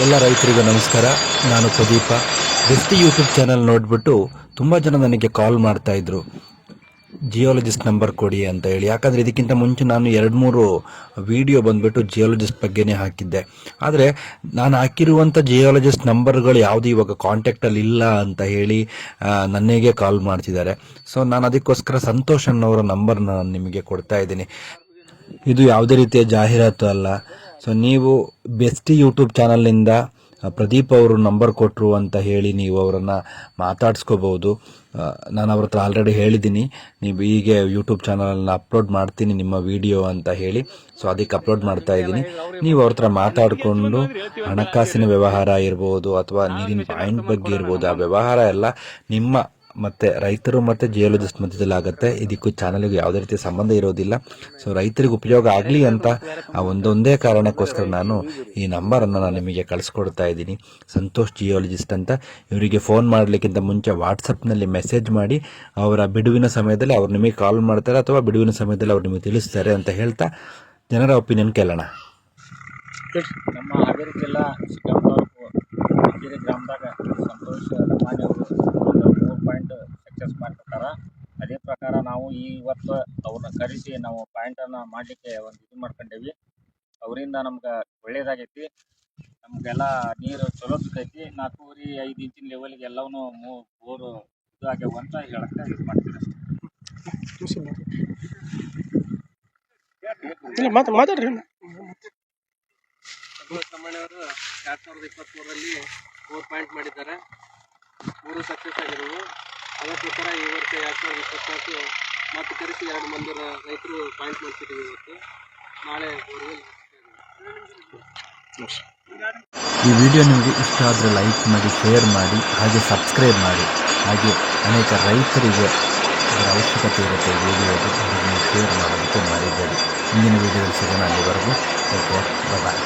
ಎಲ್ಲ ರೈತರಿಗೂ ನಮಸ್ಕಾರ. ನಾನು ಪ್ರದೀಪ. ಬೆಸ್ಟ್ ಯೂಟ್ಯೂಬ್ ಚಾನಲ್ ನೋಡಿಬಿಟ್ಟು ತುಂಬ ಜನ ನನಗೆ ಕಾಲ್ ಮಾಡ್ತಾ ಇದ್ರು, ಜಿಯೋಲಜಿಸ್ಟ್ ನಂಬರ್ ಕೊಡಿ ಅಂತ ಹೇಳಿ. ಯಾಕಂದರೆ ಇದಕ್ಕಿಂತ ಮುಂಚೆ ನಾನು 2-3 ವಿಡಿಯೋ ಬಂದುಬಿಟ್ಟು ಜಿಯೋಲಜಿಸ್ಟ್ ಬಗ್ಗೆನೇ ಹಾಕಿದ್ದೆ. ಆದರೆ ನಾನು ಹಾಕಿರುವಂಥ ಜಿಯೋಲಜಿಸ್ಟ್ ನಂಬರ್ಗಳು ಯಾವುದು ಇವಾಗ ಕಾಂಟ್ಯಾಕ್ಟಲ್ಲಿ ಇಲ್ಲ ಅಂತ ಹೇಳಿ ನನಗೆ ಕಾಲ್ ಮಾಡ್ತಿದ್ದಾರೆ. ಸೊ ನಾನು ಅದಕ್ಕೋಸ್ಕರ ಸಂತೋಷ್ ಅನ್ನೋರ ನಂಬರ್ನ ನಾನು ನಿಮಗೆ ಕೊಡ್ತಾ ಇದ್ದೀನಿ. ಇದು ಯಾವುದೇ ರೀತಿಯ ಜಾಹೀರಾತು ಅಲ್ಲ. ಸೊ ನೀವು ಬೆಸ್ಟ್ ಯೂಟ್ಯೂಬ್ ಚಾನಲ್ನಿಂದ ಪ್ರದೀಪ್ ಅವರು ನಂಬರ್ ಕೊಟ್ಟರು ಅಂತ ಹೇಳಿ ನೀವು ಅವರನ್ನು ಮಾತಾಡಿಸ್ಕೋಬೋದು. ನಾನು ಅವ್ರ ಹತ್ರ ಆಲ್ರೆಡಿ ಹೇಳಿದ್ದೀನಿ, ನೀವು ಹೀಗೆ ಯೂಟ್ಯೂಬ್ ಚಾನಲನ್ನು ಅಪ್ಲೋಡ್ ಮಾಡ್ತೀನಿ ನಿಮ್ಮ ವಿಡಿಯೋ ಅಂತ ಹೇಳಿ. ಸೊ ಅದಕ್ಕೆ ಅಪ್ಲೋಡ್ ಮಾಡ್ತಾ ಇದ್ದೀನಿ. ನೀವು ಅವ್ರ ಹತ್ರ ಮಾತಾಡಿಕೊಂಡು ಹಣಕಾಸಿನ ವ್ಯವಹಾರ ಇರ್ಬೋದು ಅಥವಾ ನೀರಿನ ಪಾಯಿಂಟ್ ಬಗ್ಗೆ ಇರ್ಬೋದು, ಆ ವ್ಯವಹಾರ ಎಲ್ಲ ನಿಮ್ಮ ಮತ್ತು ರೈತರು ಮತ್ತು ಜಿಯೋಲಜಿಸ್ಟ್ ಮಧ್ಯದಲ್ಲಿ ಆಗುತ್ತೆ. ಇದಕ್ಕೂ ಚಾನಲ್ಗೆ ಯಾವುದೇ ರೀತಿಯ ಸಂಬಂಧ ಇರೋದಿಲ್ಲ. ಸೊ ರೈತರಿಗೆ ಉಪಯೋಗ ಆಗಲಿ ಅಂತ ಆ ಒಂದೊಂದೇ ಕಾರಣಕ್ಕೋಸ್ಕರ ನಾನು ಈ ನಂಬರನ್ನು ನಾನು ನಿಮಗೆ ಕಳಿಸ್ಕೊಡ್ತಾ ಇದ್ದೀನಿ. ಸಂತೋಷ್ ಜಿಯೋಲಜಿಸ್ಟ್ ಅಂತ. ಇವರಿಗೆ ಫೋನ್ ಮಾಡಲಿಕ್ಕಿಂತ ಮುಂಚೆ ವಾಟ್ಸಪ್ನಲ್ಲಿ ಮೆಸೇಜ್ ಮಾಡಿ ಅವರ ಬಿಡುವಿನ ಸಮಯದಲ್ಲಿ ಅವ್ರು ನಿಮಗೆ ಕಾಲ್ ಮಾಡ್ತಾರೆ ಅಥವಾ ಬಿಡುವಿನ ಸಮಯದಲ್ಲಿ ಅವ್ರು ನಿಮಗೆ ತಿಳಿಸ್ತಾರೆ ಅಂತ ಹೇಳ್ತಾ ಜನರ ಒಪಿನಿಯನ್ ಕೇಳೋಣ. ನಮ್ಮ ಹಾವೇರಿ ಜಿಲ್ಲಾ ಚಿಕ್ಕಮ್ಮ ತಾಲೂಕು ಗ್ರಾಮದಾಗ ಸಂತೋಷ್ ಲಮಾಣಿ ಅವರು 3 ಪಾಯಿಂಟ್ ಸಕ್ಸಸ್ ಮಾಡ್ತಿರ್ತಾರೆ. ಅದೇ ಪ್ರಕಾರ ನಾವು ಇವತ್ತು ಅವ್ರನ್ನ ಕರೆಸಿ ನಾವು ಪಾಯಿಂಟನ್ನು ಮಾಡಲಿಕ್ಕೆ ಒಂದು ಇದು ಮಾಡ್ಕೊಂಡೇವಿ. ಅವರಿಂದ ನಮ್ಗೆ ಒಳ್ಳೇದಾಗೈತಿ. ನಮಗೆಲ್ಲ ನೀರು ಚಲೋ ಸಿಕ್ಕೈತಿ. 4.5 ಇಂಚಿನ ಲೆವೆಲ್ಗೆ ಎಲ್ಲವೂ ಬೋರು ಇದು ಆಗ್ಯಾವ ಅಂತ ಹೇಳಕ್ಕೆ ಇದು ಮಾಡ್ತೀವಿ. ಮಾತಾಡ್ರಿ. ಲಮಾಣಿಯವರು 2023ರಲ್ಲಿ 4 ಪಾಯಿಂಟ್ ಮಾಡಿದ್ದಾರೆ. 3 ಸಕ್ಸಸ್ ಆಗಿದ್ದವು. ಅದೇ ಪ್ರಕಾರ ಈ ವರ್ಷ 2024 ಮತ್ತು ಕರೆಸಿ 2 ಮಂದಿ ರೈತರು ಪಾಯಿಂಟ್ ಮಾಡ್ತಿದ್ದೀವಿ. ಇವತ್ತು ನಾಳೆ ಈ ವಿಡಿಯೋ ನಿಮಗೆ ಇಷ್ಟ ಆದರೆ ಲೈಕ್ ಮಾಡಿ, ಶೇರ್ ಮಾಡಿ, ಹಾಗೆ ಸಬ್ಸ್ಕ್ರೈಬ್ ಮಾಡಿ. ಹಾಗೆ ಅನೇಕ ರೈತರಿಗೆ ಅದರ ಅವಶ್ಯಕತೆ ಇರುತ್ತೆ ಈ ವಿಡಿಯೋದು, ಅದನ್ನು ಶೇರ್ ಮಾಡೋದಕ್ಕೆ ಮಾಡಿದ್ದೇವೆ. ಮುಂದಿನ ವಿಡಿಯೋದಲ್ಲಿ ಸಿಗೋಣ. ಅಲ್ಲಿವರೆಗೂ ಟೇಕ್ ಕೇರ್, ಬಾಯ್.